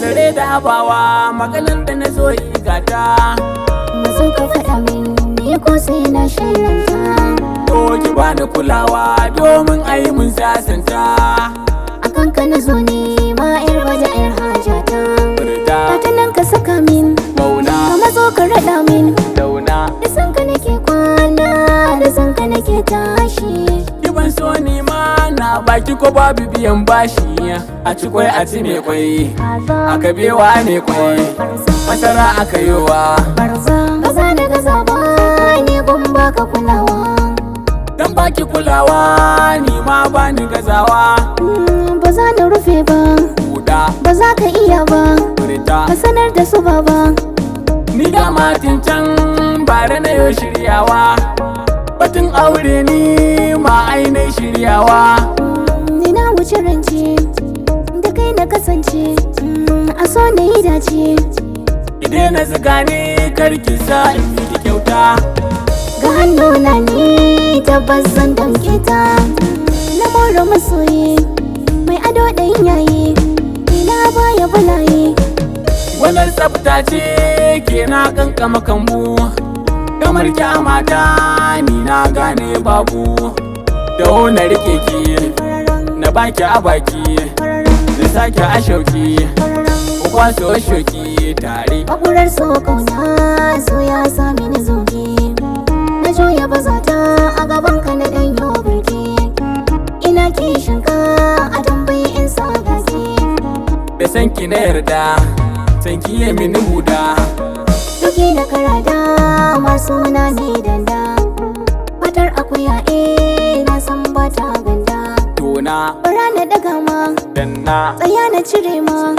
Zare da habawa maganar da na zo yi gata. Mazo ka faɗa min ni ko sai na shaidanta. To ki bani kulawa domin ayi mun sasanta. Akan ka na zo ne ma yar waje yar hajata. Furta Ta nan ka saka min kauna ka mazo ka raɗa min. dauna Da san ka nake kwana da san ka nake tashi. ki ban so ni ma na baki ko babu biyan bashi. A ci kwai a ci me kwai aka bewa me kwai masara aka yowa. Barza gaza da gaza ba ni gun baka kulawa. Dan baki kulawa ni ma bani gazawa. Ba za na rufe ba Buda ba za ka iya ba. furta Ka sanar da su baba. ni da matin can bare na yau shiryawa. Batun aure ni ma ainai shiryawa. Ni na wuce rance da kai na kasance. A so na yi dace Ide na zuga ni karki sa in miki kyauta. ga hannuna ne tabbas zan damke ta. Na more masoyi mai ado ɗayin yayi ina baya bulaye. Wannan tsafta ce ke na kankama kambu. Kamar kyamata ni na gane babu. Da na rike ki na baki a baki na sake a shauki. Kwaso shoki tare Makurar so kauna so ya sami ni zoge. Na juya bazata a gaban ka na ɗan yau birki. Ina kishin ka a tambayi in sa gaske. da sanki na yarda sanki ya mini huda. Duki da karada masu na ne danda. Fatar akuya na san bata ganda. Tona Bara na daga ma danna tsaya na cire ma.